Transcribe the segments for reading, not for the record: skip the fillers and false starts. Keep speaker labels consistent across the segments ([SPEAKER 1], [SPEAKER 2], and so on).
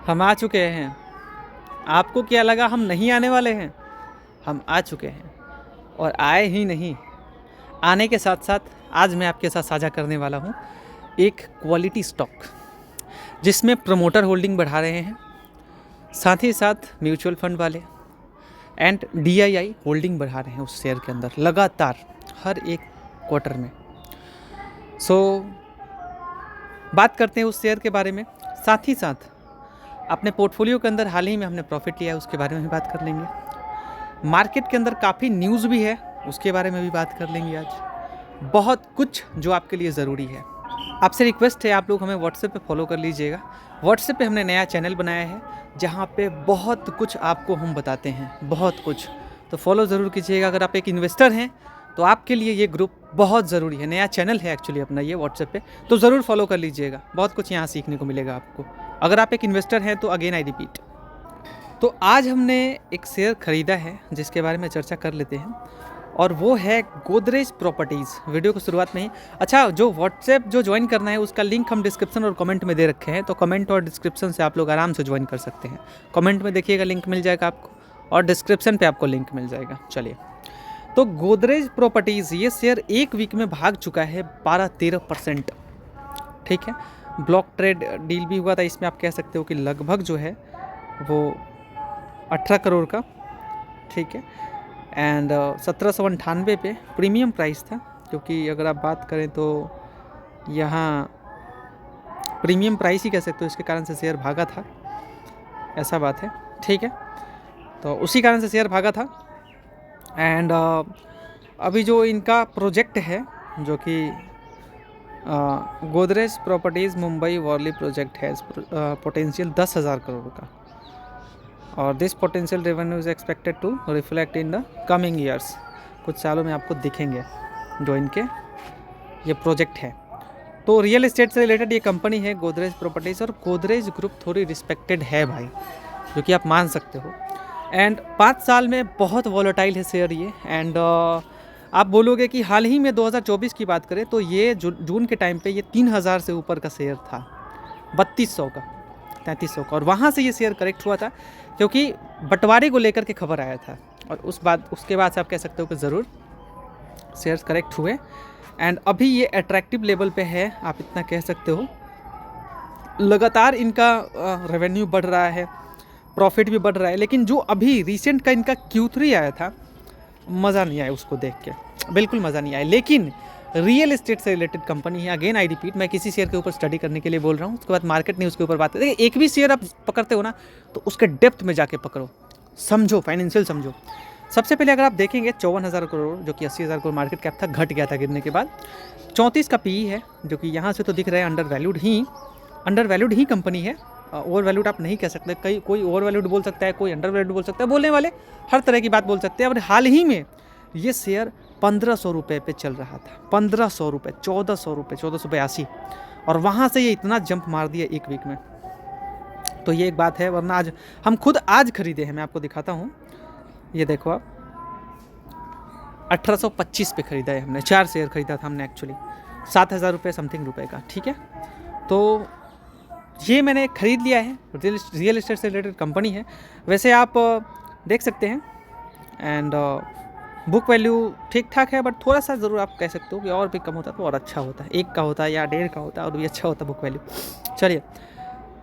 [SPEAKER 1] हम आ चुके हैं। आपको क्या लगा हम नहीं आने वाले हैं? हम आ चुके हैं और आए ही नहीं, आने के साथ साथ आज मैं आपके साथ साझा करने वाला हूँ एक क्वालिटी स्टॉक जिसमें प्रमोटर होल्डिंग बढ़ा रहे हैं, साथ ही साथ म्यूचुअल फंड वाले एंड डीआईआई होल्डिंग बढ़ा रहे हैं उस शेयर के अंदर लगातार हर एक क्वार्टर में। बात करते हैं उस शेयर के बारे में, साथ ही साथ अपने पोर्टफोलियो के अंदर हाल ही में हमने प्रॉफिट लिया है उसके बारे में भी बात कर लेंगे। मार्केट के अंदर काफ़ी न्यूज़ भी है, उसके बारे में भी बात कर लेंगे। आज बहुत कुछ जो आपके लिए ज़रूरी है। आपसे रिक्वेस्ट है आप लोग हमें व्हाट्सएप पे फॉलो कर लीजिएगा। व्हाट्सएप पे हमने नया चैनल बनाया है जहाँ पे बहुत कुछ आपको हम बताते हैं, बहुत कुछ, तो फॉलो ज़रूर कीजिएगा। अगर आप एक इन्वेस्टर हैं तो आपके लिए ये ग्रुप बहुत ज़रूरी है। नया चैनल है एक्चुअली अपना ये व्हाट्सएप पे, तो ज़रूर फॉलो कर लीजिएगा। बहुत कुछ यहाँ सीखने को मिलेगा आपको अगर आप एक इन्वेस्टर हैं तो। अगेन आई रिपीट, तो आज हमने एक शेयर ख़रीदा है जिसके बारे में चर्चा कर लेते हैं, और वो है गोदरेज प्रॉपर्टीज़। वीडियो को शुरुआत में ही, अच्छा, जो व्हाट्सएप जो ज्वाइन करना है उसका लिंक हम डिस्क्रिप्शन और कमेंट में दे रखे हैं, तो कमेंट और डिस्क्रिप्शन से आप लोग आराम से ज्वाइन कर सकते हैं। कमेंट में देखिएगा लिंक मिल जाएगा आपको, और डिस्क्रिप्शन पे आपको लिंक मिल जाएगा। चलिए, तो गोदरेज प्रॉपर्टीज़ ये शेयर एक वीक में भाग चुका है 12-13%। ठीक है, ब्लॉक ट्रेड डील भी हुआ था इसमें, आप कह सकते हो कि लगभग जो है वो 18 करोड़ का, ठीक है, एंड 1798 पे प्रीमियम प्राइस था, क्योंकि अगर आप बात करें तो यहाँ प्रीमियम प्राइस ही कह सकते हो, इसके कारण से शेयर भागा था, ऐसा बात है। ठीक है, तो उसी कारण से शेयर भागा था। एंड अभी जो इनका प्रोजेक्ट है जो कि गोदरेज प्रॉपर्टीज़ मुंबई वर्ली प्रोजेक्ट है, पोटेंशियल 10,000 करोड़ का, और this potential revenue is expected to reflect in the coming years. कुछ सालों में आपको दिखेंगे जो इनके ये प्रोजेक्ट है। तो रियल एस्टेट से रिलेटेड ये कंपनी है गोदरेज प्रॉपर्टीज़, और गोदरेज ग्रुप थोड़ी रिस्पेक्टेड है भाई, जो कि आप मान सकते हो। एंड 5 साल में बहुत वॉलेटाइल है शेयर ये। एंड आप बोलोगे कि हाल ही में 2024 की बात करें तो ये जून के टाइम पे ये 3,000 से ऊपर का शेयर था, 3200 का, 3300 का, और वहाँ से ये शेयर करेक्ट हुआ था क्योंकि बंटवारे को लेकर के खबर आया था, और उसके बाद से आप कह सकते हो कि ज़रूर शेयर्स करेक्ट हुए। एंड अभी ये अट्रैक्टिव लेवल पे है, आप इतना कह सकते हो। लगातार इनका रेवेन्यू बढ़ रहा है, प्रॉफिट भी बढ़ रहा है, लेकिन जो अभी रिसेंट का इनका Q3 आया था, मज़ा नहीं आया उसको देख के, बिल्कुल मज़ा नहीं आया। लेकिन रियल एस्टेट से रिलेटेड कंपनी है। अगेन आई रिपीट, मैं किसी शेयर के ऊपर स्टडी करने के लिए बोल रहा हूँ, उसके बाद मार्केट न्यूज़ के ऊपर बात करें। एक भी शेयर आप पकड़ते हो ना तो उसके डेप्थ में जाके पकड़ो, समझो, फाइनेंशियल समझो। सबसे पहले अगर आप देखेंगे 54,000 करोड़ जो कि 80,000 करोड़ मार्केट कैप था, घट गया था गिरने के बाद। 34 का PE है, जो कि यहाँ से तो दिख रहा है अंडर वैल्यूड ही कंपनी है। ओवर वैल्यूड आप नहीं कह सकते, कोई ओवर वैल्यूड बोल सकता है, कोई अंडर वैल्यूड बोल सकता है, बोलने वाले हर तरह की बात बोल सकते हैं। और हाल ही में ये शेयर 1,500 रुपये पे चल रहा था, 1,500 रुपये, 1,400 रुपये, 1,482, और वहाँ से ये इतना जंप मार दिया एक वीक में। तो ये एक बात है, वरना हम खुद आज खरीदे हैं, मैं आपको दिखाता हूँ। ये देखो आप, 1825 पे ख़रीदा है हमने, 4 शेयर ख़रीदा था हमने एक्चुअली, 7,000 रुपये समथिंग रुपये का। ठीक है, तो ये मैंने ख़रीद लिया है, रियल एस्टेट से रिलेटेड कंपनी है। वैसे आप देख सकते हैं, एंड बुक वैल्यू ठीक ठाक है, बट थोड़ा सा ज़रूर आप कह सकते हो कि और भी कम होता तो और अच्छा होता, 1 का होता या 1.5 का होता और भी अच्छा होता बुक वैल्यू। चलिए,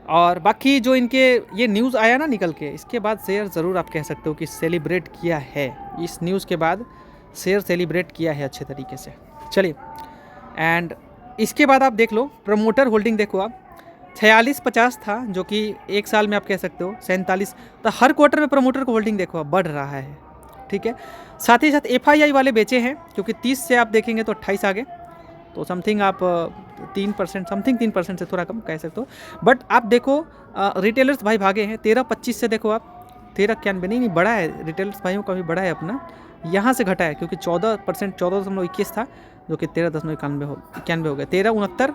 [SPEAKER 1] और बाकी जो इनके ये न्यूज़ आया ना निकल के, इसके बाद शेयर ज़रूर आप कह सकते हो कि सेलिब्रेट किया है, इस न्यूज़ के बाद शेयर सेलिब्रेट किया है अच्छे तरीके से। चलिए, एंड इसके बाद आप देख लो प्रमोटर होल्डिंग, देखो आप 46-50 था, जो कि एक साल में आप कह सकते हो 47, तो हर क्वार्टर में प्रमोटर को होल्डिंग देखो आप बढ़ रहा है। ठीक है, साथ ही साथ FII वाले बेचे हैं, क्योंकि 30 से आप देखेंगे तो 28 आ गए, तो समथिंग आप 3% से थोड़ा कम कह सकते हो। बट आप देखो रिटेलर्स भाई भागे हैं, 13-25 से देखो आप 13-91, नहीं बढ़ा है, रिटेलर्स भाइयों का भी बढ़ा है अपना, यहाँ से घटा है, क्योंकि 14%, 14.21 था, जो कि 13.91 हो गया, 13.69,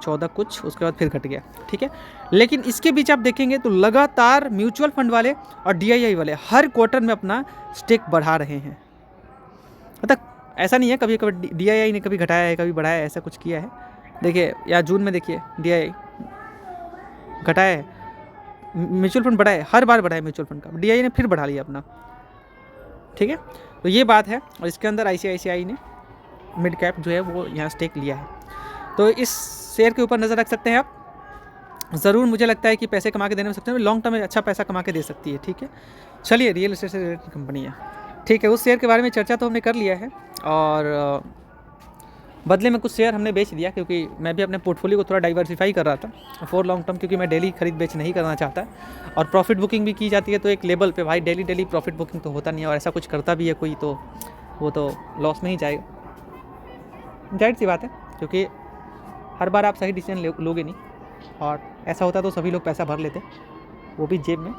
[SPEAKER 1] 14 कुछ, उसके बाद फिर घट गया। ठीक है, लेकिन इसके बीच आप देखेंगे तो लगातार म्यूचुअल फंड वाले और DII वाले हर क्वार्टर में अपना स्टेक बढ़ा रहे हैं। मतलब ऐसा नहीं है कभी कभी DII ने कभी घटाया है, कभी बढ़ाया है, ऐसा कुछ किया है। देखिए या जून में देखिए DII घटाया है, म्यूचुअल फंड बढ़ा है, हर बार बढ़ा है म्यूचुअल फंड का, DI ने फिर बढ़ा लिया अपना, ठीक है। तो ये बात है, और इसके अंदर ICICI ने मिड कैप जो है वो यहाँ स्टेक लिया है। तो इस शेयर के ऊपर नज़र रख सकते हैं आप, ज़रूर मुझे लगता है कि पैसे कमा के देने में सकते हैं, लॉन्ग टर्म में अच्छा पैसा कमा के दे सकती है, ठीक है। चलिए, रियल एस्टेट से रिलेटेड कंपनी है, ठीक है। उस शेयर के बारे में चर्चा तो हमने कर लिया है, और बदले में कुछ शेयर हमने बेच दिया, क्योंकि मैं भी अपने पोर्टफोलियो को थोड़ा डाइवर्सिफाई कर रहा था फॉर लॉन्ग टर्म, क्योंकि मैं डेली खरीद बेच नहीं करना चाहता। और प्रॉफिट बुकिंग भी की जाती है तो एक लेवल पे, भाई डेली प्रॉफिट बुकिंग तो होता नहीं है, और ऐसा कुछ करता भी है कोई तो वो तो लॉस में ही जाएगा, जाहिर सी बात है, क्योंकि हर बार आप सही डिसीजन लोगे नहीं, और ऐसा होता तो सभी लोग पैसा भर लेते, वो भी जेब में।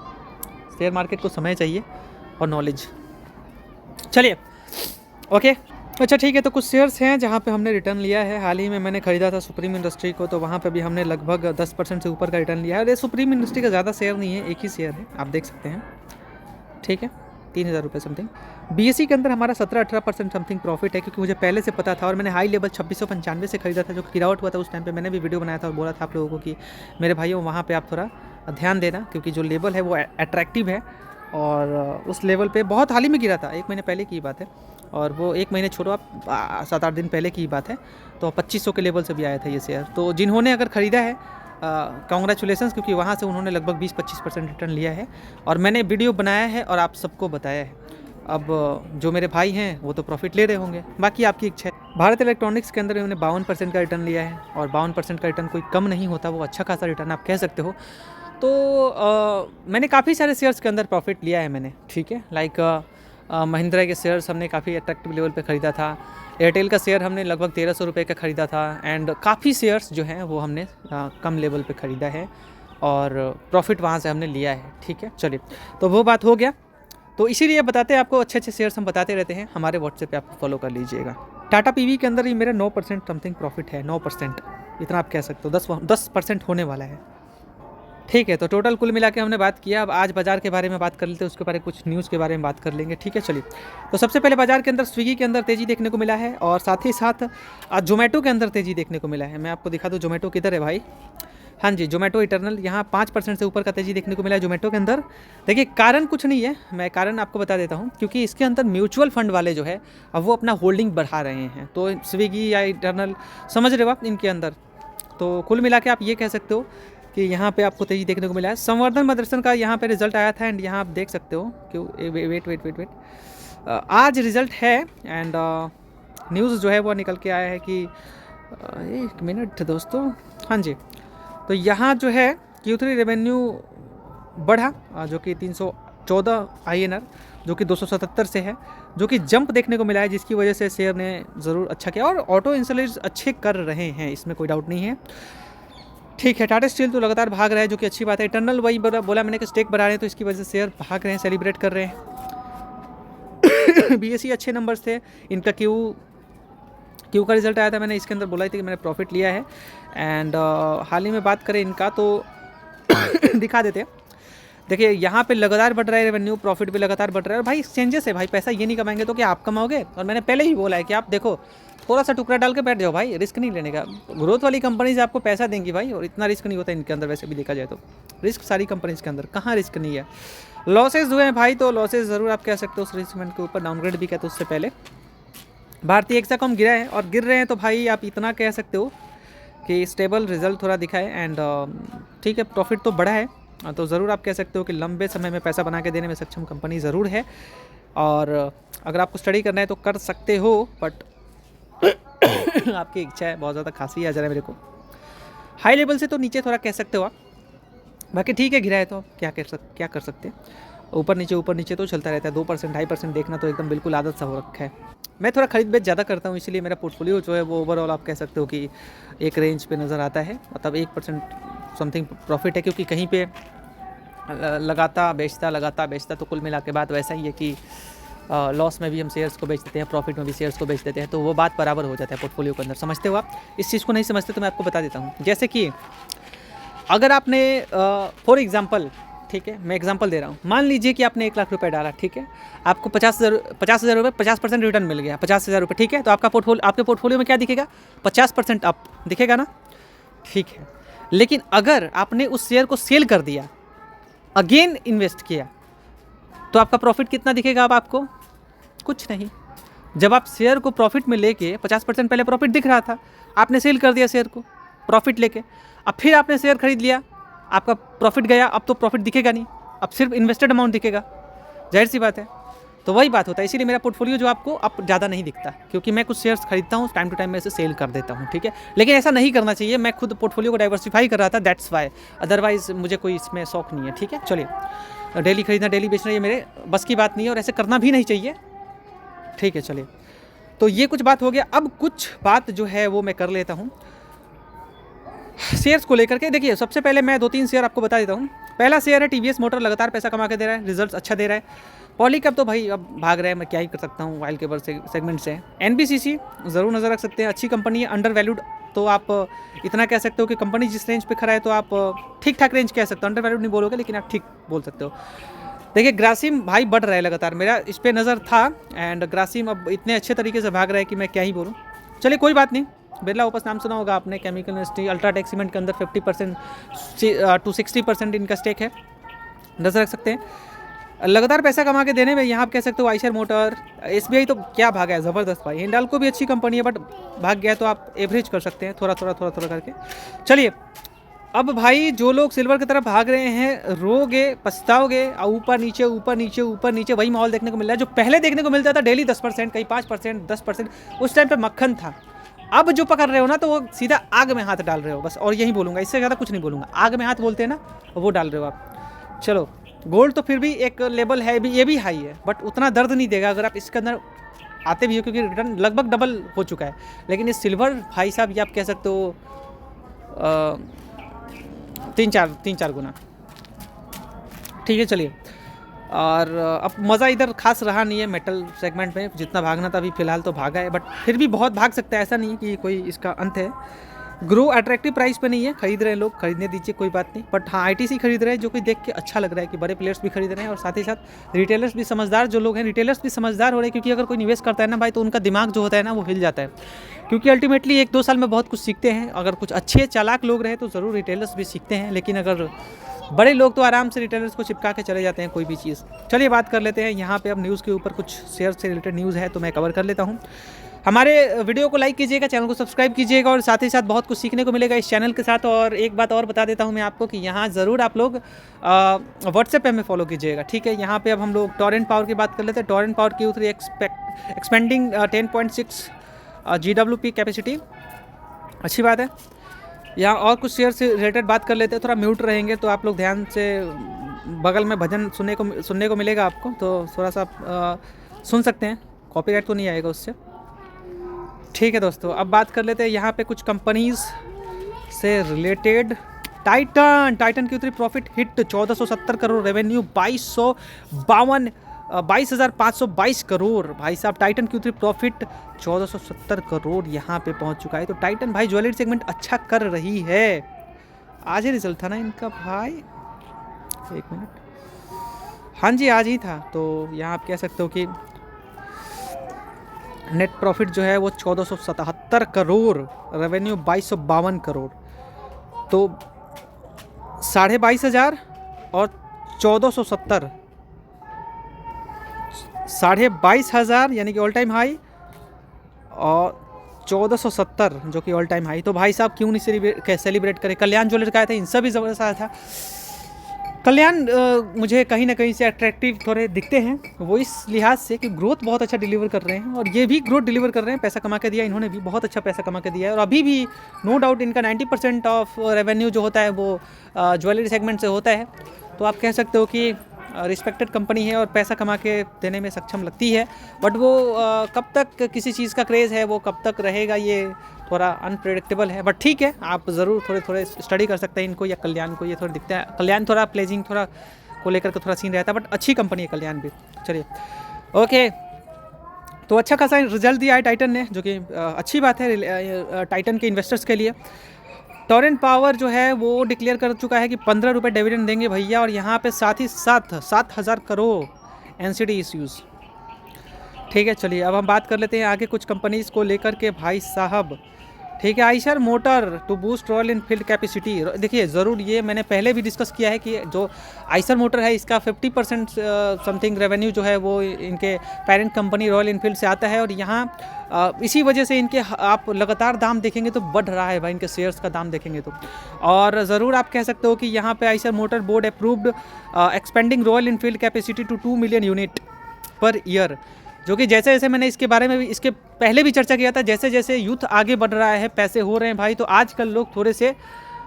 [SPEAKER 1] शेयर मार्केट को समय चाहिए और नॉलेज। चलिए, ओके, अच्छा ठीक है। तो कुछ शेयर्स हैं जहाँ पे हमने रिटर्न लिया है। हाल ही में मैंने खरीदा था सुप्रीम इंडस्ट्री को, तो वहाँ पे भी हमने लगभग 10% से ऊपर का रिटर्न लिया है। और ये सुप्रीम इंडस्ट्री का ज़्यादा शेयर नहीं है, एक ही शेयर है, आप देख सकते हैं, ठीक है, 3000 रुपये समथिंग। BSE के अंदर हमारा 17-18% समथिंग प्रॉफिट है, क्योंकि मुझे पहले से पता था, और मैंने हाई लेवल 2695 से खरीदा था, जो गिरावट हुआ था उस टाइम पे मैंने भी वीडियो बनाया था और बोला था आप लोगों को कि मेरे भाइयों वहाँ पे आप थोड़ा ध्यान देना, क्योंकि जो लेवल है वो अट्रैक्टिव है, और उस लेवल पे बहुत हाल ही में गिरा था, 1 महीने पहले की बात है, और वो 1 महीने छोड़ो आप, 7-8 दिन पहले की बात है, तो 2500 के लेवल से भी आया था ये शेयर। तो जिन्होंने अगर ख़रीदा है कॉन्ग्रेचुलेसन्स, क्योंकि वहाँ से उन्होंने लगभग 20-25% रिटर्न लिया है, और मैंने वीडियो बनाया है और आप सबको बताया है। अब जो मेरे भाई हैं वो तो प्रॉफिट ले रहे होंगे, बाकी आपकी इच्छा है। भारत इलेक्ट्रॉनिक्स के अंदर उन्होंने 52% का रिटर्न लिया है, और 52% का रिटर्न कोई कम नहीं होता, वो अच्छा खासा रिटर्न आप कह सकते हो। तो मैंने काफ़ी सारे शेयर्स के अंदर प्रॉफिट लिया है मैंने, ठीक है। लाइक महिंद्रा के शेयर्स हमने काफ़ी अट्रैक्टिव लेवल पे ख़रीदा था। एयरटेल का शेयर हमने लगभग 1300 रुपये का ख़रीदा था, एंड काफ़ी शेयर्स जो हैं वो हमने कम लेवल पे ख़रीदा है, और प्रॉफिट वहाँ से हमने लिया है, ठीक है। चलिए, तो वो बात हो गया। तो इसीलिए बताते हैं आपको, अच्छे शेयर्स हम बताते रहते हैं, हमारे व्हाट्सएप पे आप फॉलो कर लीजिएगा। टाटा PV के अंदर ही मेरा 9% समथिंग प्रॉफिट है, 9%, इतना आप कह सकते हो, 10% होने वाला है, ठीक है। तो टोटल कुल मिला के हमने बात किया। अब आज बाज़ार के बारे में बात कर लेते हैं, उसके बारे में कुछ न्यूज़ के बारे में बात कर लेंगे, ठीक है। चलिए, तो सबसे पहले बाज़ार के अंदर स्विगी के अंदर तेज़ी देखने को मिला है, और साथ ही साथ जोमेटो के अंदर तेज़ी देखने को मिला है। मैं आपको दिखा दूँ जोमेटो किधर है भाई। हाँ जी, जोमेटो इटर्नल यहाँ 5% से ऊपर का तेज़ी देखने को मिला है जोमेटो के अंदर। देखिए, कारण कुछ नहीं है, मैं कारण आपको बता देता हूँ, क्योंकि इसके अंदर म्यूचुअल फंड वाले जो है अब वो अपना होल्डिंग बढ़ा रहे हैं, तो स्विगी या इटर्नल, समझ रहे हो आप, इनके अंदर। तो कुल मिला के आप ये कह सकते हो कि यहाँ पे आपको तेज़ी देखने को मिला है। संवर्धन मदरसन का यहाँ पे रिजल्ट आया था, एंड यहाँ आप देख सकते हो कि वेट आज रिज़ल्ट है, एंड न्यूज़ जो है वो निकल के आया है कि 1 मिनट दोस्तों, हाँ जी, तो यहाँ जो है Q3 रेवेन्यू बढ़ा, जो कि 314 INR, जो कि 277 से है, जो कि जंप देखने को मिला है, जिसकी वजह से शेयर ने ज़रूर अच्छा किया, और ऑटो इंसुलेंस अच्छे कर रहे हैं, इसमें कोई डाउट नहीं है, ठीक है। टाटा स्टील तो लगातार भाग रहा है, जो कि अच्छी बात है। इटर्नल वही बोला मैंने कि स्टेक बढ़ा रहे हैं, तो इसकी वजह से शेयर भाग रहे हैं, सेलिब्रेट कर रहे हैं। BSE अच्छे नंबर्स थे, इनका क्यू का रिजल्ट आया था, मैंने इसके अंदर बोला था कि मैंने प्रॉफिट लिया है, एंड हाल ही में बात करें इनका तो दिखा देते हैं। देखिए, यहाँ पे लगातार बढ़ रहा है रेवेन्यू, प्रॉफिट भी लगातार बढ़ रहा है, और भाई एक्सचेंजेस है भाई, पैसा ये नहीं कमाएंगे तो क्या आप कमाओगे। और मैंने पहले ही बोला है कि आप देखो, थोड़ा सा टुकड़ा डाल के बैठ जाओ भाई, रिस्क नहीं लेने का। ग्रोथ वाली कंपनीज आपको पैसा देंगी भाई, और इतना रिस्क नहीं होता इनके अंदर, वैसे भी देखा जाए तो रिस्क सारी कंपनीज के अंदर, कहाँ रिस्क नहीं है। लॉसेज हुए हैं भाई, तो लॉसेज ज़रूर आप कह सकते हो, उस रिस्कमेंट के ऊपर डाउनग्रेड भी किया था उससे पहले। भारतीय एक्साकॉम गिरा है, और गिर रहे हैं तो भाई आप इतना कह सकते हो कि स्टेबल रिजल्ट थोड़ा दिखा है, एंड ठीक है, प्रॉफिट तो बढ़ा है, तो ज़रूर आप कह सकते हो कि लंबे समय में पैसा बना के देने में सक्षम कंपनी ज़रूर है। और अगर आपको स्टडी करना है तो कर सकते हो, बट आपकी इच्छा है, बहुत ज़्यादा खांसी आ जा रहा है मेरे को, हाई लेवल से तो नीचे थोड़ा कह सकते हो आप, बाकी ठीक है, गिरा है तो क्या कर सकते हैं, ऊपर नीचे तो चलता रहता है। 2% 2.5% देखना तो एकदम बिल्कुल आदत सा हो रखा है। मैं थोड़ा खरीद बेच ज़्यादा करता हूँ, इसलिए मेरा पोर्टफोलियो जो है वो ओवरऑल आप कह सकते हो कि एक रेंज पे नज़र आता है, मतलब 1% समथिंग प्रॉफिट है, क्योंकि कहीं पे लगाता बेचता, तो कुल मिला के बात वैसा ही है कि लॉस में भी हम शेयर्स को बेच देते हैं, प्रॉफिट में भी शेयर्स को बेच देते हैं, तो वो बात बराबर हो जाता है पोर्टफोलियो के अंदर। समझते हो आप? इस चीज़ को नहीं समझते तो मैं आपको बता देता हूँ। जैसे कि अगर आपने फॉर एग्जांपल, ठीक है, मैं एग्जांपल दे रहा हूँ, मान लीजिए कि आपने 1 लाख रुपए डाला, ठीक है, आपको 50,000 रुपये 50% रिटर्न मिल गया, 50,000 रुपये, ठीक है, तो आपके पोर्टफोलियो में क्या दिखेगा? 50% अप दिखेगा ना, ठीक है। लेकिन अगर आपने उस शेयर को सेल कर दिया, अगेन इन्वेस्ट किया, तो आपका प्रॉफिट कितना दिखेगा अब आपको? कुछ नहीं। जब आप शेयर को प्रॉफिट में लेके 50% पहले प्रॉफिट दिख रहा था, आपने सेल कर दिया शेयर को प्रॉफिट लेके, अब फिर आपने शेयर खरीद लिया, आपका प्रॉफिट गया, अब तो प्रॉफिट दिखेगा नहीं, अब सिर्फ इन्वेस्टेड अमाउंट दिखेगा, जाहिर सी बात है। तो वही बात होता है, इसीलिए मेरा पोर्टफोलियो जो आपको अब ज़्यादा नहीं दिखता, क्योंकि मैं कुछ शेयर्स खरीदता हूँ, टाइम टू टाइम मैं इसे सेल कर देता हूँ, ठीक है। लेकिन ऐसा नहीं करना चाहिए, मैं खुद पोर्टफोलियो को डाइवर्सिफाई कर रहा था, दैट्स वाई, अदरवाइज मुझे कोई इसमें शौक नहीं है, ठीक है। चलिए, डेली खरीदना डेली बेचना ये मेरे बस की बात नहीं है, और ऐसे करना भी नहीं चाहिए, ठीक है। चलिए, तो ये कुछ बात हो गया। अब कुछ बात जो है वो मैं कर लेता हूँ शेयर्स को लेकर के। देखिए, सबसे पहले मैं 2-3 शेयर आपको बता देता हूँ। पहला शेयर है टीवीएस मोटर, लगातार पैसा कमा के दे रहा है, रिजल्ट्स अच्छा दे रहा है। पॉलीकैब तो भाई अब भाग रहा है, मैं क्या ही कर सकता हूँ, वाइल्ड केबल सेगमेंट से। एनबीसीसी ज़रूर नज़र रख सकते हैं, अच्छी कंपनी है, अंडर वैल्यूड तो आप इतना कह सकते हो कि कंपनी जिस रेंज पे खड़ा है तो आप ठीक ठाक रेंज कह सकते हो, अंडर वैल्यूड नहीं बोलोगे लेकिन आप ठीक बोल सकते हो। देखिए, ग्रासिम भाई बढ़ रहा है लगातार, मेरा इस पर नज़र था, एंड ग्रासिम अब इतने अच्छे तरीके से भाग रहा है कि मैं क्या ही बोलूँ। चलिए, कोई बात नहीं। बिरला ओपस नाम सुना होगा आपने, केमिकल इंडस्ट्री, अल्ट्राटेक सीमेंट के अंदर 50% to 60% इनका स्टेक है, नजर रख सकते हैं। लगातार पैसा कमा के देने में यहाँ आप कह सकते हो आइशर मोटर, एसबीआई तो क्या भागा है, ज़बरदस्त भाई। हिंडाल्को भी अच्छी कंपनी है, बट भाग गया तो आप एवरेज कर सकते हैं, थोड़ा थोड़ा करके। चलिए, अब भाई जो लोग सिल्वर की तरफ भाग रहे हैं, रोगे पछताओगे, ऊपर नीचे ऊपर नीचे ऊपर नीचे वही माहौल देखने को मिल रहा है जो पहले देखने को मिलता था, डेली 10%, कहीं 5%, 10%, उस टाइम पे मक्खन था। अब जो पकड़ रहे हो ना, तो वो सीधा आग में हाथ डाल रहे हो, बस, और यही बोलूँगा, इससे ज़्यादा कुछ नहीं बोलूँगा। आग में हाथ बोलते हैं ना, वो डाल रहे हो आप। चलो, गोल्ड तो फिर भी एक लेवल है भी, ये भी हाई है, बट उतना दर्द नहीं देगा अगर आप इसके अंदर आते भी हो, क्योंकि रिटर्न लगभग डबल हो चुका है। लेकिन ये सिल्वर भाई साहब, ये आप कह सकते हो 3-4 गुना, ठीक है। चलिए, और अब मज़ा इधर खास रहा नहीं है मेटल सेगमेंट में, जितना भागना था अभी फ़िलहाल तो भागा है, बट फिर भी बहुत भाग सकता है, ऐसा नहीं कि कोई इसका अंत है। ग्रो अट्रैक्टिव प्राइस पे नहीं है, खरीद रहे हैं लोग, खरीदने दीजिए, कोई बात नहीं। बट हाँ, आईटीसी खरीद रहे हैं, जो कि देख के अच्छा लग रहा है कि बड़े प्लेयर्स भी खरीद रहे हैं, और साथ ही साथ रिटेलर्स भी समझदार जो लोग हैं, रिटेलर्स भी समझदार हो रहे हैं, क्योंकि अगर कोई निवेश करता है ना भाई, तो उनका दिमाग जो होता है ना वो हिल जाता है, क्योंकि अल्टीमेटली 1-2 साल में बहुत कुछ सीखते हैं। अगर कुछ अच्छे चालाक लोग रहे तो ज़रूर रिटेलर्स भी सीखते हैं, लेकिन अगर बड़े लोग तो आराम से रिटेलर्स को चिपका के चले जाते हैं कोई भी चीज़। चलिए, बात कर लेते हैं यहाँ पे अब न्यूज़ के ऊपर, कुछ शेयर से रिलेटेड न्यूज़ है तो मैं कवर कर लेता हूँ। हमारे वीडियो को लाइक कीजिएगा, चैनल को सब्सक्राइब कीजिएगा, और साथ ही साथ बहुत कुछ सीखने को मिलेगा इस चैनल के साथ। और एक बात और बता देता हूँ मैं आपको कि यहाँ ज़रूर आप लोग व्हाट्सएप पे हमें फॉलो कीजिएगा, ठीक है। यहाँ पे अब हम लोग टॉरेंट पावर की बात कर लेते हैं। Torrent power Q3 expanding 10.6 GWP capacity, अच्छी बात है। यहाँ और कुछ शेयर से रिलेटेड बात कर लेते हैं, थोड़ा म्यूट रहेंगे तो आप लोग ध्यान से, बगल में भजन सुनने को मिलेगा आपको, तो थोड़ा सा सुन सकते हैं, कॉपीराइट तो नहीं आएगा उससे, ठीक है दोस्तों। अब बात कर लेते हैं यहाँ पे कुछ कंपनीज से related. Titan Q3 profit hit 1470 crore, revenue 22,522 crore. भाई साहब, टाइटन Q3 प्रॉफिट 1470 करोड़ यहाँ पे पहुँच चुका है। तो टाइटन भाई ज्वेलरी सेगमेंट अच्छा कर रही है। आज ही रिजल्ट था ना इनका भाई, 1 मिनट, हाँ जी आज ही था। तो यहाँ आप कह सकते हो कि नेट प्रॉफिट जो है वो 1477 करोड़, रेवेन्यू 2252 करोड़। तो 22,500 और 1470, 22,500 यानी कि ऑल टाइम हाई, और 1470 जो कि ऑल टाइम हाई। तो भाई साहब क्यों नहीं सेलिब्रेट करें। कल्याण ज्वेलर का आया था, इनसे भी ज़बरदस्त आया था। कल्याण मुझे कहीं ना कहीं से अट्रैक्टिव थोड़े दिखते हैं, वो इस लिहाज से कि ग्रोथ बहुत अच्छा डिलीवर कर रहे हैं, और ये भी ग्रोथ डिलीवर कर रहे हैं। पैसा कमा के दिया इन्होंने भी, बहुत अच्छा पैसा कमा के दिया है, और अभी भी नो डाउट इनका 90% ऑफ रेवेन्यू जो होता है वो ज्वेलरी सेगमेंट से होता है। तो आप कह सकते हो कि रिस्पेक्टेड कंपनी है और पैसा कमा के देने में सक्षम लगती है। बट वो कब तक किसी चीज़ का क्रेज़ है, वो कब तक रहेगा, ये थोड़ा अनप्रेडिक्टेबल है। बट ठीक है, आप ज़रूर थोड़े स्टडी कर सकते हैं इनको या कल्याण को। ये थोड़ा दिखता है, कल्याण थोड़ा प्लेजिंग थोड़ा को लेकर के थोड़ा सीन रहता है, बट अच्छी कंपनी है कल्याण भी। चलिए, ओके, तो अच्छा खासा रिजल्ट दिया है टाइटन ने, जो कि अच्छी बात है टाइटन के इन्वेस्टर्स के लिए। टॉरेंट पावर जो है वो डिक्लेयर कर चुका है कि 15 रुपये डिविडेंड देंगे भैया, और यहाँ पे साथ ही साथ 7,000 करोड़ NCD इश्यूज़। ठीक है, चलिए अब हम बात कर लेते हैं आगे कुछ कंपनीज़ को लेकर के भाई साहब। ठीक है। Eicher Motor to boost Royal Enfield capacity. देखिए ज़रूर, ये मैंने पहले भी डिस्कस किया है कि जो आइशर मोटर है इसका 50% समथिंग रेवेन्यू जो है वो इनके पेरेंट कंपनी रॉयल इनफील्ड से आता है, और यहाँ इसी वजह से इनके आप लगातार दाम देखेंगे तो बढ़ रहा है भाई, इनके शेयर्स का दाम देखेंगे तो। और ज़रूर आप कह सकते हो कि यहाँ पे Eicher Motor board approved expanding Royal Enfield capacity to 2 million unit per year, जो कि जैसे जैसे मैंने इसके बारे में भी इसके पहले भी चर्चा किया था, जैसे जैसे यूथ आगे बढ़ रहा है, पैसे हो रहे हैं भाई, तो आजकल लोग थोड़े से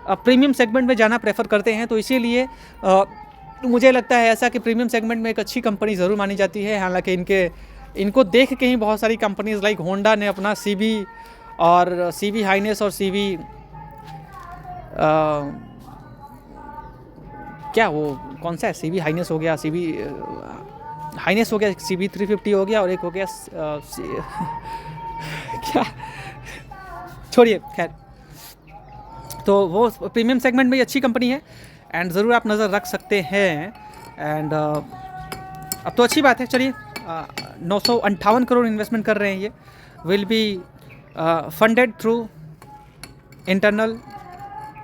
[SPEAKER 1] प्रीमियम सेगमेंट में जाना प्रेफर करते हैं। तो इसीलिए मुझे लगता है ऐसा कि प्रीमियम सेगमेंट में एक अच्छी कंपनी ज़रूर मानी जाती है। हालांकि इनको देख के ही बहुत सारी कंपनीज लाइक होंडा ने अपना सीवी और सीवी हाइनेस और सीवी क्या वो कौन सा है, सीवी हाइनेस हो गया, सीवी हाइनेस हो गया, CB 350 हो गया, और एक हो गया क्या, छोड़िए खैर। तो वो प्रीमियम सेगमेंट में अच्छी कंपनी है एंड ज़रूर आप नज़र रख सकते हैं। एंड अब तो अच्छी बात है। चलिए 958 करोड़ इन्वेस्टमेंट कर रहे हैं ये, will be funded through internal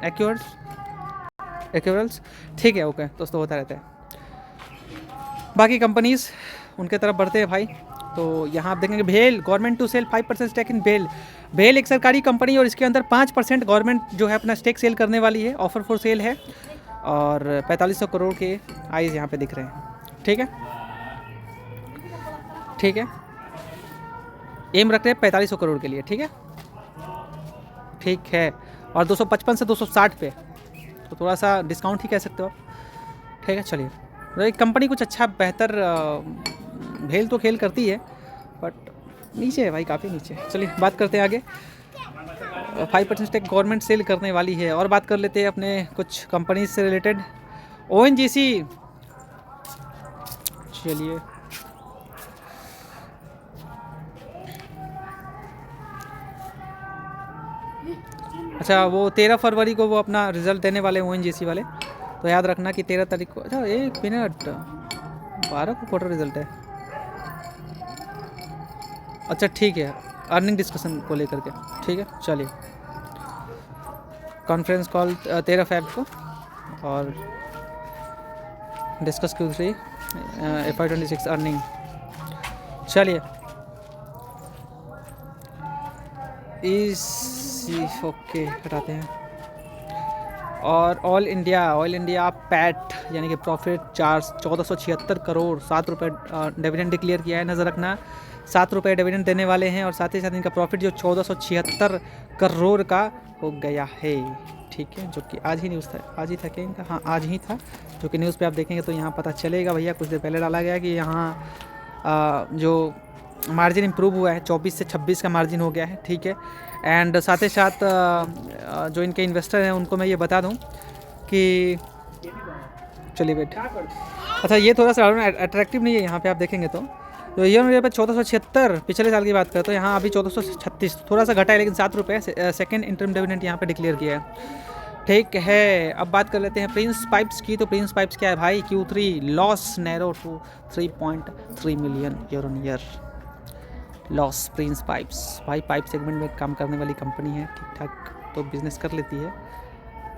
[SPEAKER 1] accruals. ठीक है, ओके दोस्तों, होता रहता है। बाकी कंपनीज़ उनके तरफ बढ़ते हैं भाई। तो यहाँ आप देखेंगे भेल government to cell 5% stake in भेल। भेल एक सरकारी कंपनी और इसके अंदर 5% गवर्नमेंट जो है अपना स्टेक सेल करने वाली है, ऑफर फॉर सेल है, और 4500 करोड़ के आइज़ यहाँ पे दिख रहे हैं। ठीक है, ठीक है, एम रख रहे हैं 4500 करोड़ के लिए। ठीक है, ठीक है, और 255 से 260 पे, तो थोड़ा सा डिस्काउंट ही कह सकते हो आप। ठीक है, चलिए, एक कंपनी कुछ अच्छा बेहतर भेल तो खेल करती है, बट नीचे है भाई, काफ़ी नीचे। चलिए बात करते हैं आगे। 5% स्टेक गवर्नमेंट सेल करने वाली है। और बात कर लेते हैं अपने कुछ कंपनीज से रिलेटेड। ONGC, चलिए अच्छा, वो 13 फरवरी को वो अपना रिजल्ट देने वाले ONGC वाले, तो याद रखना कि 13 तारीख को। अच्छा 1 मिनट, 12 को क्वार्टर रिजल्ट है। अच्छा ठीक है, अर्निंग डिस्कशन को लेकर के। ठीक है, चलिए, कॉन्फ्रेंस कॉल 13 फेब को, और डिस्कस Q3 FY26 अर्निंग। चलिए ओके हटाते हैं। और ऑल इंडिया पैट यानी कि प्रॉफिट 1476 करोड़ 7 रुपये डिविडेंड डिक्लेयर किया है। नज़र रखना 7 रुपये डिविडेंड देने वाले हैं, और साथ ही साथ इनका प्रॉफिट जो 1476 करोड़ का हो गया है। ठीक है, जो कि आज ही न्यूज़ था, आज ही था क्या इनका, हाँ आज ही था, जो कि न्यूज़ पे आप देखेंगे तो यहाँ पता चलेगा भैया। कुछ देर पहले डाला गया कि यहाँ जो मार्जिन इम्प्रूव हुआ है, 24 से 26 का मार्जिन हो गया है। ठीक है, एंड साथ ही साथ जो इनके इन्वेस्टर हैं उनको मैं ये बता दूं कि चलिए वेट, अच्छा ये थोड़ा सा अट्रैक्टिव नहीं है यहाँ पे आप देखेंगे तो ईयर मेरे पे 1476 पिछले साल की बात करें तो यहाँ अभी 1436, थोड़ा सा घटा है, लेकिन 7 रुपये सेकेंड इंटरम डिविडेंड यहाँ पे डिक्लेयर किया है। ठीक है, अब बात कर लेते हैं प्रिंस पाइप्स की। तो प्रिंस पाइप्स क्या है भाई, Q3 loss narrow to 3.3 million year on year loss. Prince Pipes भाई पाइप सेगमेंट में काम करने वाली कंपनी है, ठीक ठाक तो बिज़नेस कर लेती है,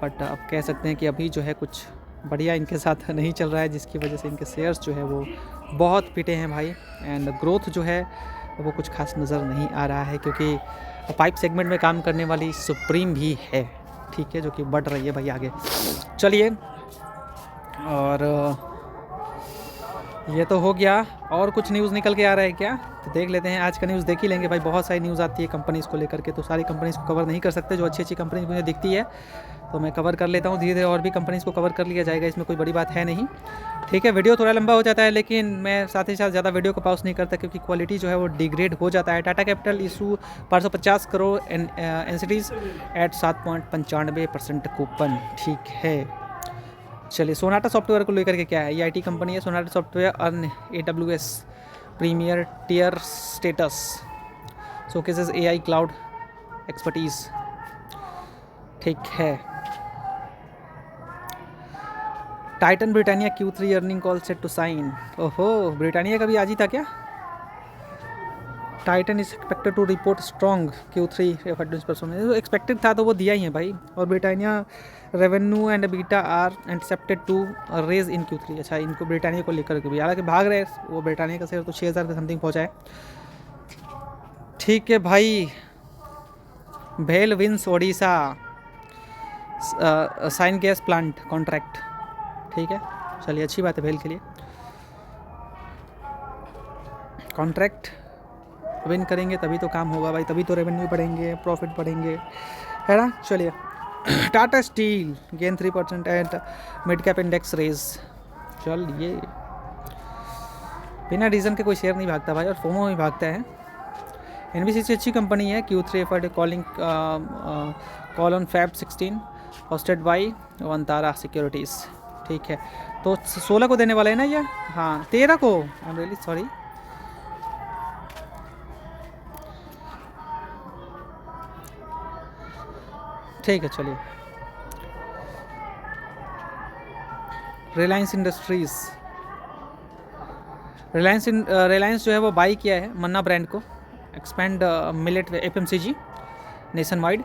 [SPEAKER 1] बट अब कह सकते हैं कि अभी जो है कुछ बढ़िया इनके साथ नहीं चल रहा है, जिसकी वजह से इनके शेयर्स जो है वो बहुत पिटे हैं भाई। एंड ग्रोथ जो है वो कुछ खास नज़र नहीं आ रहा है, क्योंकि पाइप सेगमेंट में काम करने वाली सुप्रीम भी है, ठीक है, जो कि बढ़ रही है भाई आगे। चलिए, और ये तो हो गया, और कुछ न्यूज़ निकल के आ रहा है क्या, तो देख लेते हैं। आज का न्यूज़ देख ही लेंगे भाई, बहुत सारी न्यूज़ आती है कंपनीज़ को लेकर के, तो सारी कंपनीज़ को कवर नहीं कर सकते। जो अच्छी अच्छी कंपनीज मुझे दिखती है तो मैं कवर कर लेता हूँ धीरे धीरे, और भी कंपनीज़ को कवर कर लिया जाएगा, इसमें कोई बड़ी बात है नहीं। ठीक है, वीडियो थोड़ा लंबा हो जाता है, लेकिन मैं साथ ही साथ ज़्यादा वीडियो को पॉज नहीं करता, क्योंकि क्वालिटी जो है वो डिग्रेड हो जाता है। Tata capital issue 550 crore NCDs at 7.95% coupon. ठीक है, चलिए सोनाटा सॉफ्टवेयर को लेकर के क्या है, ये IT कंपनी है। Sonata software earn AWS premier tier status, showcases AI cloud expertise. ठीक है, Titan Britannia Q3 earning call set to sign. ओहो, ब्रिटानिया का भी आज ही था क्या, Titan is expected to report strong Q3 performance, expected था तो वो दिया ही है भाई। और Britannia revenue and beta are anticipated to rise in Q3। अच्छा, इनको ब्रिटानिया को लेकर के भी, हालांकि भाग रहे वो ब्रिटानिया का शेयर तो 6000 के समथिंग पहुँचा है। ठीक है भाई। भेल wins Odisha syngas plant contract. ठीक है, चलिए अच्छी बात है भेल के लिए। कॉन्ट्रैक्ट विन करेंगे तभी तो काम होगा भाई, तभी तो रेवेन्यू बढ़ेंगे, प्रॉफिट बढ़ेंगे, है ना। चलिए Tata steel gain 3% at mid cap index rise. चलिए बिना रीज़न के कोई शेयर नहीं भागता भाई, और फोमो ही भागता है। एनबीसीसी अच्छी कंपनी है। Q3 effort calling call on Feb 16 hosted by Vantara securities. ठीक है, तो 16 को देने वाला है ना ये, हाँ 13 को, आई एम रियली सॉरी। ठीक है, चलिए रिलायंस इंडस्ट्रीज़, रिलायंस जो है वो बाई किया है मन्ना ब्रांड को, expand millet FMCG nation wide.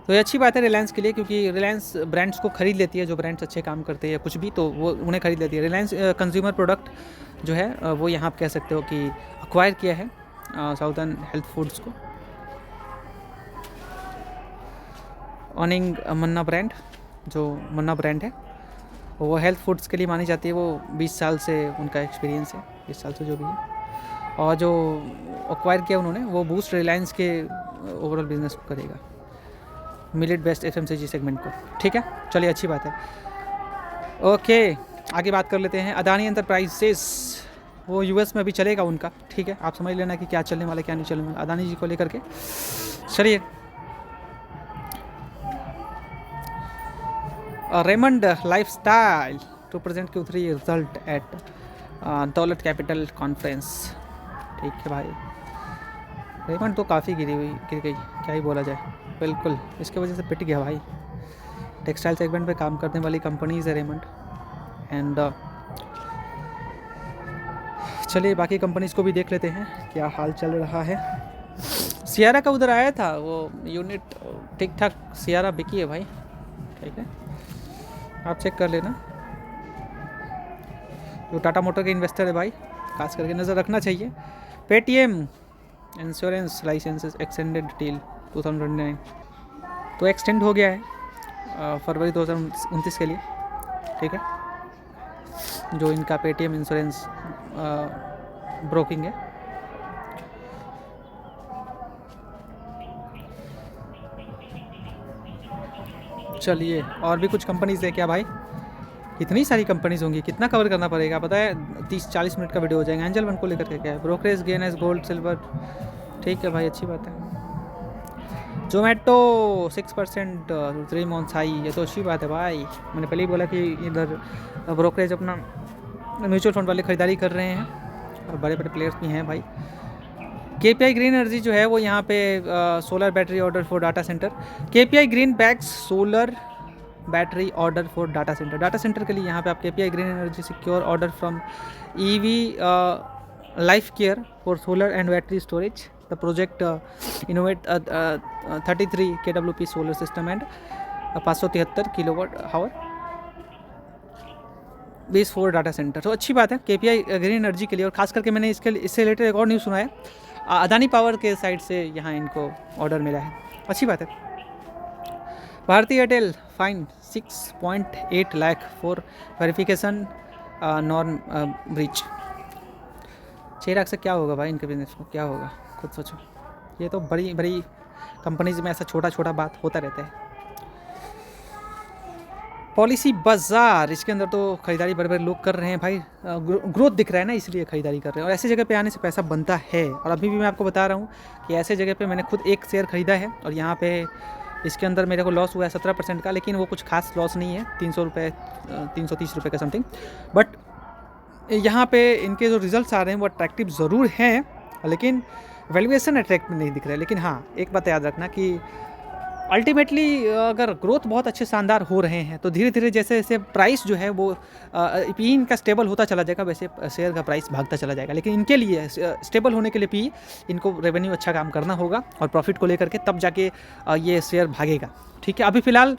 [SPEAKER 1] तो ये अच्छी बात है रिलायंस के लिए, क्योंकि रिलायंस ब्रांड्स को खरीद लेती है, जो ब्रांड्स अच्छे काम करते हैं कुछ भी तो वो उन्हें खरीद लेती है। रिलायंस कंज्यूमर प्रोडक्ट जो है वो यहाँ आप कह सकते हो कि अक्वायर किया है साउदर्न हेल्थ फूड्स को। ऑनिंग मन्ना ब्रांड, जो मन्ना ब्रांड है वो हेल्थ फूड्स के लिए मानी जाती है। वो 20 साल से उनका एक्सपीरियंस है, 20 साल से जो भी है। और जो एक्वायर किया उन्होंने वो बूस्ट रिलायंस के ओवरऑल बिजनेस को करेगा, मिलेट बेस्ट FMCG सेगमेंट को। ठीक है, चलिए अच्छी बात है। ओके, आगे बात कर लेते हैं। अदानी एंटरप्राइजेस, वो US में भी चलेगा उनका। ठीक है, आप समझ लेना कि क्या चलने वाला क्या नहीं चलने वाला अदानी जी को लेकर के। चलिए Raymond lifestyle to present Q3 result at Daulat capital conference. ठीक है भाई, रेमंड तो काफ़ी गिर गई, क्या ही बोला जाए। बिल्कुल इसके वजह से पिट गया भाई। टेक्सटाइल सेगमेंट पे काम करने वाली कंपनीज है रेमंड। एंड चलिए बाकी कंपनीज को भी देख लेते हैं क्या हाल चल रहा है। सियारा का उधर आया था वो यूनिट, ठीक ठाक सियारा बिकी है भाई। ठीक है, आप चेक कर लेना। जो टाटा मोटर के इन्वेस्टर है भाई, खास करके नज़र रखना चाहिए। Paytm insurance licences extended till 2029, तो एक्सटेंड हो गया है फरवरी 2029 के लिए। ठीक है, जो इनका पेटीएम इंश्योरेंस ब्रोकिंग है। चलिए और भी कुछ कंपनीज है क्या भाई, कितनी सारी कंपनीज होंगी, कितना कवर करना पड़ेगा पता है। 30-40 मिनट का वीडियो हो जाएगा। एंजल वन को लेकर के क्या है, brokerage gain as gold silver. ठीक है भाई, अच्छी बात है। जोमेटो 6% 3 मंथ्स हाई, ये तो अच्छी बात है भाई। मैंने पहले ही बोला कि इधर ब्रोकरेज अपना म्यूचुअल फंड वाले खरीदारी कर रहे हैं और बड़े बड़े प्लेयर्स भी हैं भाई। KPI ग्रीन एनर्जी जो है वो यहाँ पे solar battery order for data centre. KPI green bags solar battery order for data centre. Data centre के लिए यहाँ पे आप KPI green energy secure order from EV life care for solar and battery storage. The project innovate 33 kWp solar system and 573 kWh 24 data centre. तो अच्छी बात है KPI green energy के लिए। और खास करके मैंने इससे रिलेटेड एक और न्यूज़ सुना है, अदानी पावर के साइड से यहाँ इनको ऑर्डर मिला है, अच्छी बात है। Bharti Airtel fine 6.8 lakh for verification norm breach. 6 lakh से क्या होगा भाई इनके बिजनेस को, क्या होगा खुद सोचो। ये तो बड़ी बड़ी कंपनीज में ऐसा छोटा छोटा बात होता रहता है। पॉलिसी बाजार, इसके अंदर तो खरीदारी बड़े बड़े लोग कर रहे हैं भाई। ग्रोथ दिख रहा है ना, इसलिए खरीदारी कर रहे हैं। और ऐसी जगह पे आने से पैसा बनता है। और अभी भी मैं आपको बता रहा हूँ कि ऐसे जगह पे मैंने खुद एक शेयर खरीदा है और यहाँ पे इसके अंदर मेरे को लॉस हुआ है 17% का, लेकिन वो कुछ खास लॉस नहीं है, 300 रुपये 330 रुपये का समथिंग। बट यहाँ पे इनके जो रिजल्ट्स आ रहे हैं वो अट्रैक्टिव ज़रूर हैं, लेकिन वैल्यूएशन अट्रैक्टिव नहीं दिख रहा है। लेकिन हाँ, एक बात याद रखना कि अल्टीमेटली अगर ग्रोथ बहुत अच्छे शानदार हो रहे हैं तो धीरे धीरे जैसे जैसे प्राइस जो है वो पी इनका स्टेबल होता चला जाएगा, वैसे शेयर का प्राइस भागता चला जाएगा। लेकिन इनके लिए स्टेबल होने के लिए पी इनको रेवेन्यू अच्छा काम करना होगा और प्रॉफिट को लेकर के तब जाके ये शेयर भागेगा। ठीक है, अभी फिलहाल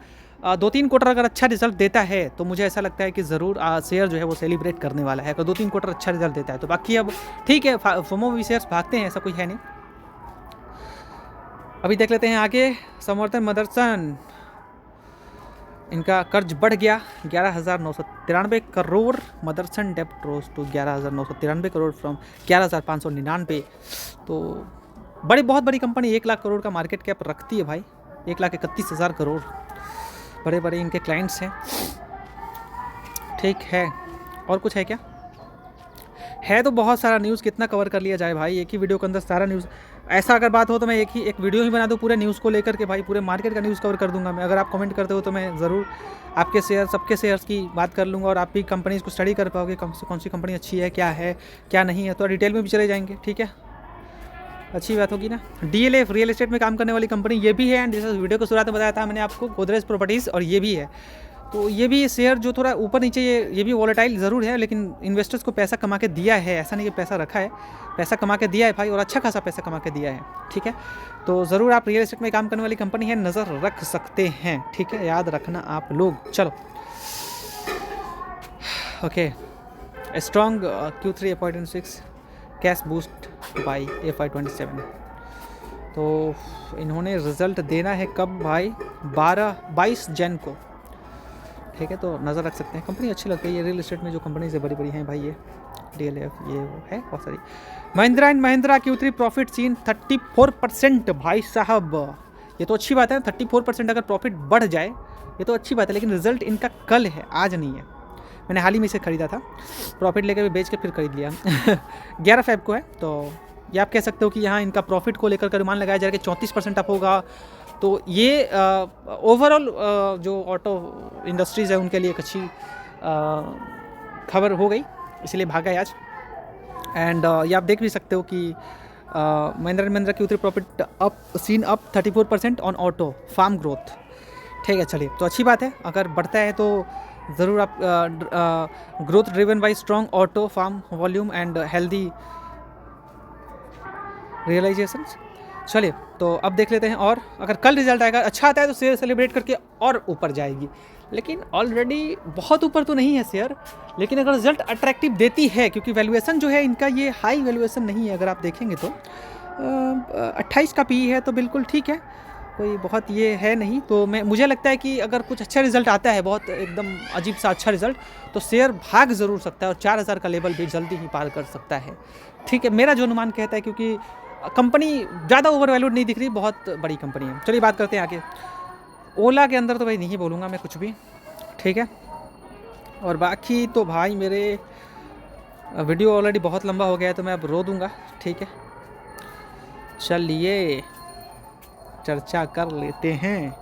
[SPEAKER 1] 2-3 क्वार्टर अगर अच्छा रिजल्ट देता है तो मुझे ऐसा लगता है कि ज़रूर शेयर जो है वो सेलिब्रेट करने वाला है। अगर 2-3 क्वार्टर अच्छा रिजल्ट देता है तो बाकी अब ठीक है, फोमो भी शेयर्स भागते हैं, ऐसा कोई है नहीं। अभी देख लेते हैं आगे। समर्थन मदरसन, इनका कर्ज बढ़ गया 11,993 करोड़। मदरसन डेप्ट रोज टू 11,993 करोड़ फ्रॉम 11,599। तो बहुत बड़ी कंपनी 1 लाख करोड़ का मार्केट कैप रखती है भाई, 1,31,000 करोड़। बड़े बड़े इनके क्लाइंट्स हैं। ठीक है, और कुछ है क्या? है तो बहुत सारा न्यूज़, कितना कवर कर लिया जाए भाई, एक ही वीडियो के अंदर सारा न्यूज़। ऐसा अगर बात हो तो मैं एक वीडियो ही बना दूँ पूरे न्यूज़ को लेकर के भाई, पूरे मार्केट का न्यूज़ कवर कर दूंगा मैं। अगर आप कमेंट करते हो तो मैं ज़रूर आपके शेयर, सबके शेयर्स की बात कर लूँगा और आप भी कंपनीज़ को स्टडी कर पाओगे कौन सी कंपनी अच्छी है, क्या है क्या नहीं है, तो डिटेल में भी चले जाएंगे। ठीक है, अच्छी बात होगी ना। DLF रियल एस्टेट में काम करने वाली कंपनी ये भी है, एंड जैसे वीडियो को शुरुआत में बताया था मैंने आपको, गोदरेज प्रॉपर्टीज़, और ये भी है। तो ये भी शेयर जो थोड़ा ऊपर नीचे ये भी वॉलेटाइल ज़रूर है, लेकिन इन्वेस्टर्स को पैसा कमा के दिया है, ऐसा नहीं कि पैसा रखा है, पैसा कमा के दिया है भाई, और अच्छा खासा पैसा कमा के दिया है। ठीक है, तो ज़रूर आप रियल एस्टेट में काम करने वाली कंपनी है, नज़र रख सकते हैं। ठीक है, याद रखना आप लोग। चलो okay, strong Q3 FY26 cash boost by FY27। तो इन्होंने रिज़ल्ट देना है कब भाई? 22 जन को। ठीक है, तो नज़र रख सकते हैं। कंपनी अच्छी लगती है ये रियल एस्टेट में जो कंपनीज है बड़ी बड़ी हैं भाई, ये DLF ये वो है बहुत सारी। Mahindra and Mahindra Q3 profit seen 34% भाई साहब, ये तो अच्छी बात है। 34% अगर प्रॉफिट बढ़ जाए ये तो अच्छी बात है, लेकिन रिजल्ट इनका कल है, आज नहीं है। मैंने हाल ही में इसे ख़रीदा था, प्रॉफिट लेकर भी बेच के फिर खरीद लिया 11 फ़रवरी को है। तो ये आप कह सकते हो कि यहाँ इनका प्रॉफिट को लेकर अनुमान लगाया जाएगा कि 34% अप होगा। तो ये ओवरऑल जो ऑटो इंडस्ट्रीज़ है उनके लिए एक अच्छी खबर हो गई, इसलिए भागा है आज। एंड ये आप देख भी सकते हो कि Mahindra and Mahindra Q3 profit up seen up 34% on auto farm growth. ठीक है, चलिए, तो अच्छी बात है। अगर बढ़ता है तो ज़रूर आप growth driven by strong auto farm volume and healthy realisations. चलिए, तो अब देख लेते हैं। और अगर कल रिजल्ट आएगा अच्छा आता है तो शेयर सेलिब्रेट करके और ऊपर जाएगी, लेकिन ऑलरेडी बहुत ऊपर तो नहीं है शेयर। लेकिन अगर रिजल्ट अट्रैक्टिव देती है, क्योंकि वैल्यूएशन जो है इनका ये हाई वैल्यूएशन नहीं है, अगर आप देखेंगे तो 28 का PE है, तो बिल्कुल ठीक है, कोई बहुत ये है नहीं। तो मुझे लगता है कि अगर कुछ अच्छा रिजल्ट आता है, बहुत एकदम अजीब सा अच्छा रिजल्ट, तो शेयर भाग ज़रूर सकता है और 4,000 का लेवल भी जल्दी ही पार कर सकता है। ठीक है, मेरा जो अनुमान कहता है, क्योंकि कंपनी ज़्यादा ओवर वैल्यूड नहीं दिख रही, बहुत बड़ी कंपनी है। चलिए बात करते हैं आगे। ओला के अंदर तो भाई नहीं बोलूँगा मैं कुछ भी। ठीक है, और बाकी तो भाई मेरे वीडियो ऑलरेडी बहुत लंबा हो गया है, तो मैं अब रो दूँगा। ठीक है, चलिए चर्चा कर लेते हैं।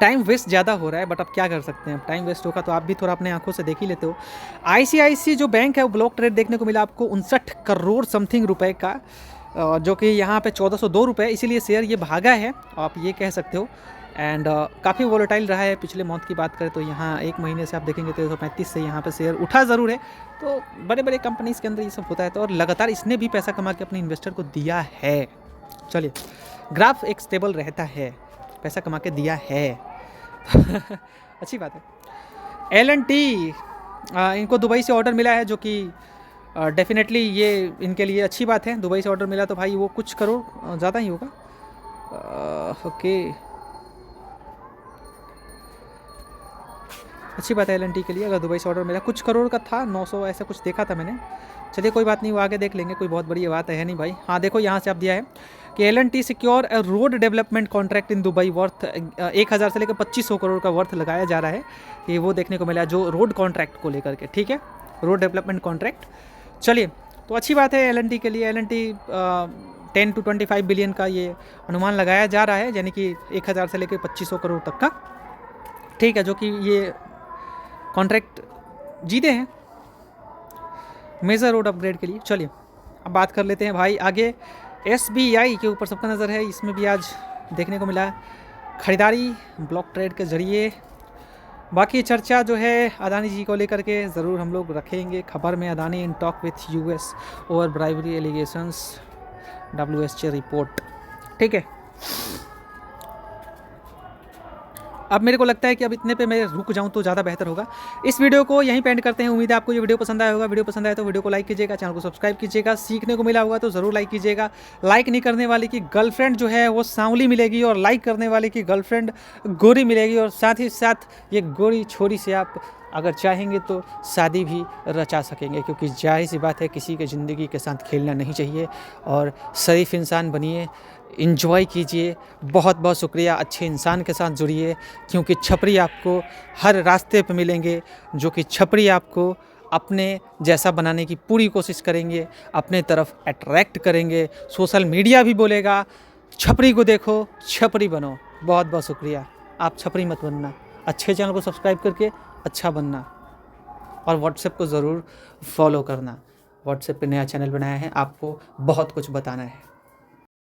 [SPEAKER 1] टाइम वेस्ट ज़्यादा हो रहा है, बट अब क्या कर सकते हैं, टाइम वेस्ट होगा तो आप भी थोड़ा अपने आंखों से देख ही लेते हो। ICICI जो बैंक है वो ब्लॉक ट्रेड देखने को मिला आपको 59 करोड़ समथिंग रुपए का, जो कि यहाँ पे 1402 रुपये, इसीलिए शेयर ये भागा है, आप ये कह सकते हो। एंड काफ़ी वॉलेटाइल रहा है। पिछले मंथ की बात करें तो यहाँ 1 महीने से आप देखेंगे 335 से यहाँ पे शेयर उठा ज़रूर है। तो बड़े बड़े कंपनीज़ के अंदर ये सब होता है। तो और लगातार इसने भी पैसा कमा के अपने इन्वेस्टर को दिया है। चलिए, ग्राफ एक स्टेबल रहता है, पैसा कमा के दिया है अच्छी बात है। L&T इनको दुबई से ऑर्डर मिला है, जो कि डेफिनेटली ये इनके लिए अच्छी बात है। दुबई से ऑर्डर मिला तो भाई वो कुछ करोड़ ज़्यादा ही होगा। ओके, अच्छी बात है L&T के लिए, अगर दुबई से ऑर्डर मिला। कुछ करोड़ का था, 900 ऐसा कुछ देखा था मैंने। चलिए कोई बात नहीं, वो आगे देख लेंगे, कोई बहुत बड़ी बात है नहीं भाई। हाँ देखो, यहाँ से आप दिया है कि L&T secure a road development contract in Dubai worth 1,000 से लेकर 2,500 करोड़ का वर्थ लगाया जा रहा है। ये वो देखने को मिला जो रोड कॉन्ट्रैक्ट को लेकर के। ठीक है, रोड डेवलपमेंट कॉन्ट्रैक्ट। चलिए, तो अच्छी बात है L&T के लिए। L&T 10 to 25 बिलियन का ये अनुमान लगाया जा रहा है, यानी कि 1,000 से लेकर 2,500 करोड़ तक का। ठीक है, जो कि ये कॉन्ट्रैक्ट जीते हैं मेजर रोड अपग्रेड के लिए। चलिए अब बात कर लेते हैं भाई आगे। SBI के ऊपर सबका नज़र है, इसमें भी आज देखने को मिला खरीदारी ब्लॉक ट्रेड के ज़रिए। बाकी चर्चा जो है अदानी जी को लेकर के ज़रूर हम लोग रखेंगे खबर में। अदानी इन talk with US over bribery allegations, WSJ report. ठीक है, अब मेरे को लगता है कि अब इतने पे मैं रुक जाऊं तो ज़्यादा बेहतर होगा। इस वीडियो को यहीं पे एंड करते हैं। उम्मीद है आपको ये वीडियो पसंद आया होगा। वीडियो पसंद आया तो वीडियो को लाइक कीजिएगा, चैनल को सब्सक्राइब कीजिएगा। सीखने को मिला होगा तो ज़रूर लाइक कीजिएगा। लाइक नहीं करने वाले की गर्लफ्रेंड जो है वो सांवली मिलेगी और लाइक करने वाले की गर्लफ्रेंड गोरी मिलेगी। और साथ ही साथ ये गोरी छोरी से आप अगर चाहेंगे तो शादी भी रचा सकेंगे, क्योंकि जाहिर सी बात है किसी के ज़िंदगी के साथ खेलना नहीं चाहिए। और शरीफ इंसान बनिए, इंजॉय कीजिए। बहुत बहुत शुक्रिया। अच्छे इंसान के साथ जुड़िए, क्योंकि छपरी आपको हर रास्ते पे मिलेंगे जो कि छपरी आपको अपने जैसा बनाने की पूरी कोशिश करेंगे, अपने तरफ अट्रैक्ट करेंगे। सोशल मीडिया भी बोलेगा छपरी को देखो, छपरी बनो। बहुत बहुत शुक्रिया। आप छपरी मत बनना, अच्छे चैनल को सब्सक्राइब करके अच्छा बनना और व्हाट्सएप को ज़रूर फॉलो करना। व्हाट्सएप पे नया चैनल बनाया है, आपको बहुत कुछ बताना है।